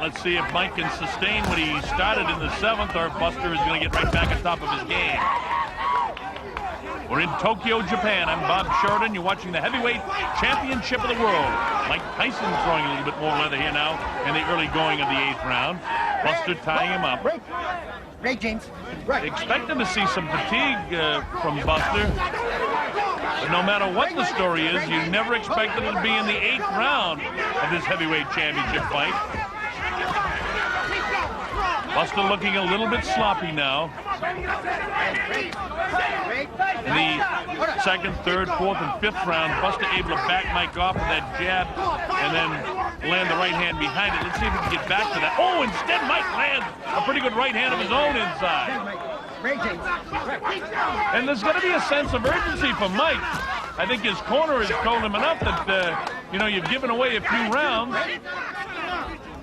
Let's see if Mike can sustain what he started in the 7th, or if Buster is going to get right back on top of his game. We're in Tokyo, Japan. I'm Bob Sheridan. You're watching the heavyweight championship of the world. Mike Tyson throwing a little bit more leather here now in the early going of the 8th round. Buster tying him up. Break, James. Right. Expecting to see some fatigue from Buster. But no matter what the story is, you never expected it to be in the 8th round of this heavyweight championship fight. Buster looking a little bit sloppy now. In the 2nd, 3rd, 4th, and 5th round, Buster able to back Mike off with that jab and then land the right hand behind it. Let's see if we can get back to that. Oh, instead Mike lands a pretty good right hand of his own inside. And there's going to be a sense of urgency for Mike. I think his corner has told him enough that, you know, you've given away a few rounds.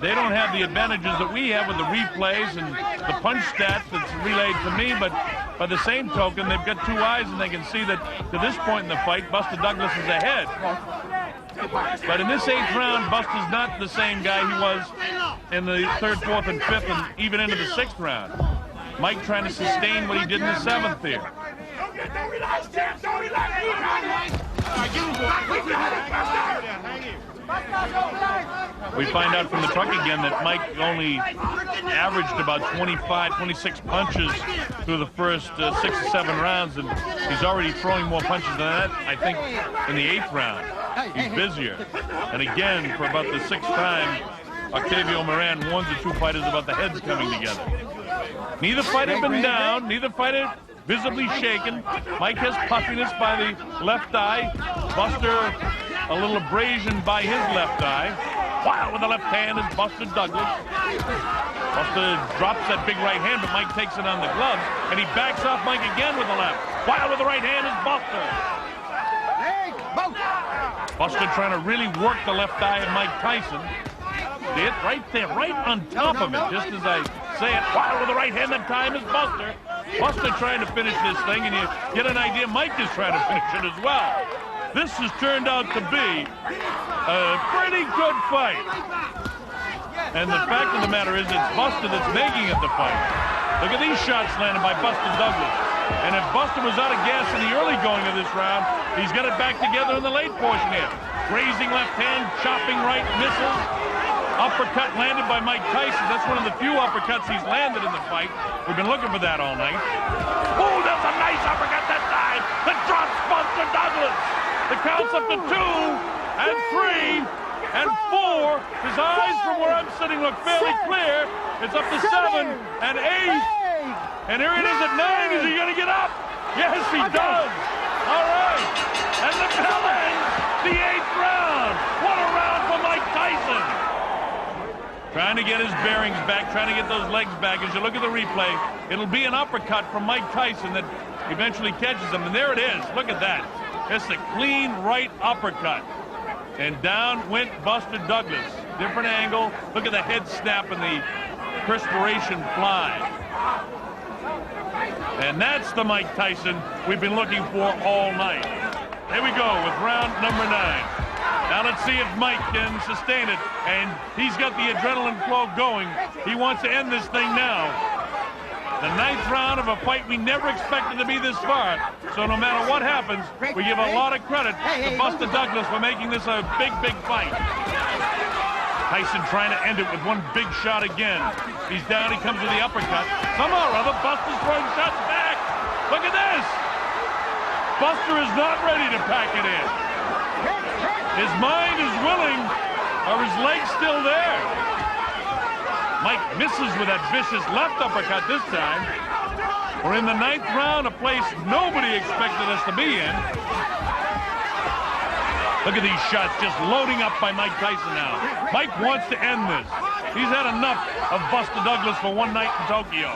They don't have the advantages that we have with the replays and the punch stats that's relayed to me, but by the same token, they've got 2 eyes and they can see that to this point in the fight, Buster Douglas is ahead. But in this 8th round, Buster's not the same guy he was in the 3rd, 4th, and 5th, and even into the 6th round. Mike trying to sustain what he did in the 7th here. We find out from the truck again that Mike only averaged about 25, 26 punches through the first 6 or 7 rounds, and he's already throwing more punches than that, I think, in the 8th round. He's busier. And again, for about the 6th time, Octavio Moran warns the 2 fighters about the heads coming together. Neither fighter been down, neither fighter visibly shaken. Mike has puffiness by the left eye. Buster a little abrasion by his left eye. Wow, with the left hand is Buster Douglas. Buster drops that big right hand, but Mike takes it on the gloves, and he backs off Mike again with the left. Wow, with the right hand is Buster. Buster trying to really work the left eye of Mike Tyson. See it right there, right on top of it, just as I say it. Wow, with the right hand that time is Buster. Buster trying to finish this thing, and you get an idea Mike is trying to finish it as well. This has turned out to be a pretty good fight. And the fact of the matter is it's Buster that's making it the fight. Look at these shots landed by Buster Douglas. And if Buster was out of gas in the early going of this round, he's got it back together in the late portion here. Grazing left hand, chopping right, misses. Uppercut landed by Mike Tyson. That's one of the few uppercuts he's landed in the fight. We've been looking for that all night. Oh, that's a nice uppercut that time. That drops Buster Douglas. The count's up to 2 and 3 and 4. His eyes from where I'm sitting look fairly clear. It's up to 7 and 8. And here it is at 9. Is he going to get up? Yes, he does. All right. And the bell ends the 8th round. What a round for Mike Tyson. Trying to get his bearings back, trying to get those legs back. As you look at the replay, it'll be an uppercut from Mike Tyson that eventually catches him. And there it is. Look at that. It's a clean right uppercut. And down went Buster Douglas. Different angle. Look at the head snap and the perspiration fly. And that's the Mike Tyson we've been looking for all night. Here we go with round number 9. Now let's see if Mike can sustain it. And he's got the adrenaline flow going. He wants to end this thing now. The 9th round of a fight we never expected to be this far. So no matter what happens, we give a lot of credit to Buster Douglas for making this a big, big fight. Tyson trying to end it with one big shot again. He's down, he comes with the uppercut. Somehow or other, Buster's throwing shots back. Look at this. Buster is not ready to pack it in. His mind is willing, or his legs still there. Mike misses with that vicious left uppercut this time. We're in the 9th round, a place nobody expected us to be in. Look at these shots just loading up by Mike Tyson now. Mike wants to end this. He's had enough of Buster Douglas for one night in Tokyo.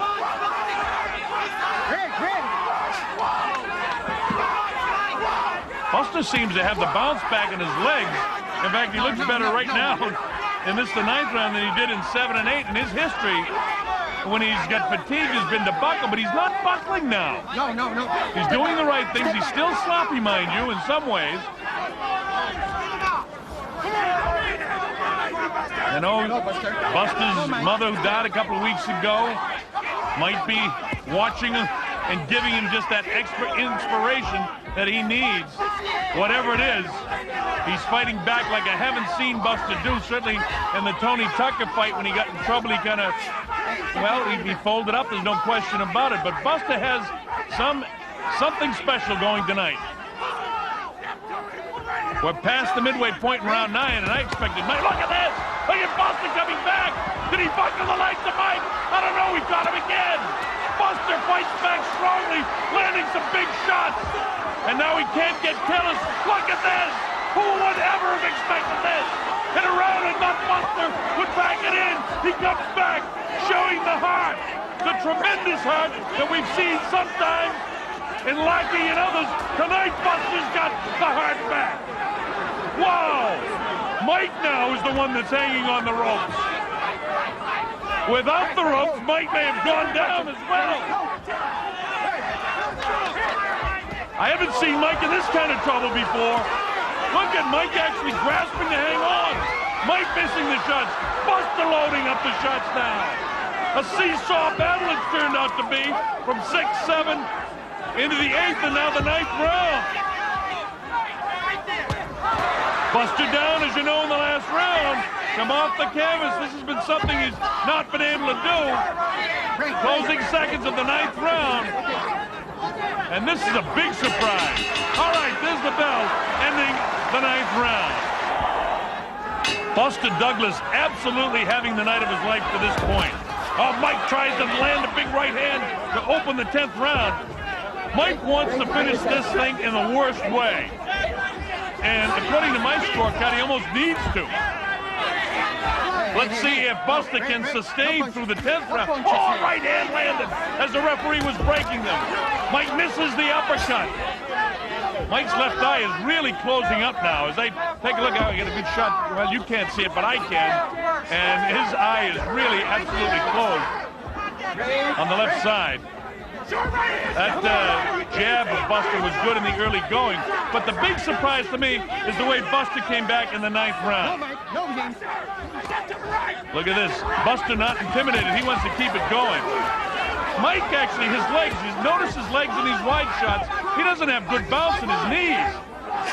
Buster seems to have the bounce back in his legs. In fact, he looks better right now in this, the 9th round, than he did in 7 and 8. In his history, when he's got fatigue, has been to buckle, but he's not buckling now. No. He's doing the right things. He's still sloppy, mind you, in some ways. I know Buster's mother, who died a couple of weeks ago, might be watching him and giving him just that extra inspiration that he needs. Whatever it is, he's fighting back like I haven't seen Buster do. Certainly in the Tony Tucker fight, when he got in trouble, he kind of, well, he folded up. There's no question about it. But Buster has something special going tonight. We're past the midway point in round 9, and I expected Mike. Look at this! Look at Buster coming back! Did he buckle the legs of Mike? I don't know. He caught him again. Buster fights back strongly, landing some big shots. And now he can't get killers. Look at this! Who would ever have expected this? Hit around and not Buster would back it in. He comes back, showing the heart, the tremendous heart that we've seen sometimes in Lackey and others. Tonight, Buster's got the heart back. Wow! Mike now is the one that's hanging on the ropes. Without the ropes, Mike may have gone down as well. I haven't seen Mike in this kind of trouble before. Look at Mike actually grasping to hang on. Mike missing the shots. Buster loading up the shots now. A seesaw battle it's turned out to be from 6, 7 into the 8th and now the 9th round. Buster down, as you know, in the last round. Come off the canvas. This has been something he's not been able to do. Closing seconds of the 9th round. And this is a big surprise. All right, there's the bell, ending the 9th round. Buster Douglas absolutely having the night of his life to this point. Oh, Mike tries to land a big right hand to open the 10th round. Mike wants to finish this thing in the worst way. And according to my scorecard, he almost needs to. Let's see if Buster can sustain through the 10th round. Oh, right hand landed as the referee was breaking them. Mike misses the uppercut. Mike's left eye is really closing up now. As they take a look, I get a good shot. Well, you can't see it, but I can. And his eye is really absolutely closed on the left side. That jab of Buster was good in the early going, but the big surprise to me is the way Buster came back in the 9th round. Look at this. Buster not intimidated. He wants to keep it going. Mike actually, his legs, you notice his legs in these wide shots, he doesn't have good bounce in his knees.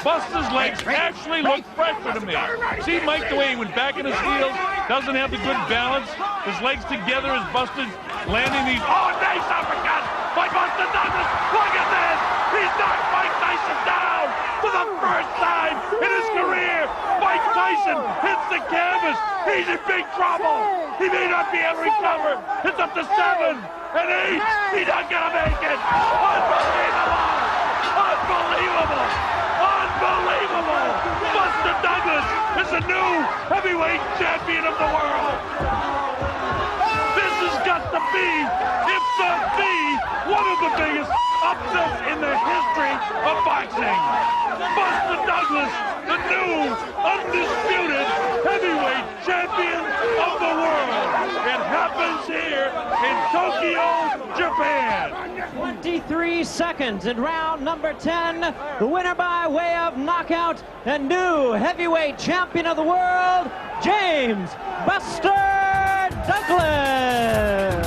Buster's legs actually look fresher to me. See Mike, the way he went back in his heels, doesn't have the good balance. His legs together as Buster's landing these. Oh, nice uppercut by Buster Douglas. Look at this. He's knocked Mike Tyson down for the first time in his career. Mike Tyson hits the canvas. He's in big trouble. He may not be able to recover. It's up to 7 and 8. He's not going to make it. Unbelievable. Unbelievable. Unbelievable! Buster Douglas is the new heavyweight champion of the world. This has got to be, if not the, one of the biggest upsets in the history of boxing. Buster Douglas, the new, undisputed heavyweight champion of the world. It happens here in Tokyo, Japan. 23 seconds in round number 10. The winner by way of knockout and new heavyweight champion of the world, James Buster Douglas.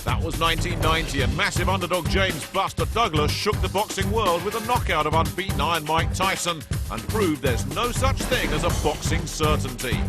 That was 1990, and massive underdog James Buster Douglas shook the boxing world with a knockout of unbeaten Iron Mike Tyson and proved there's no such thing as a boxing certainty.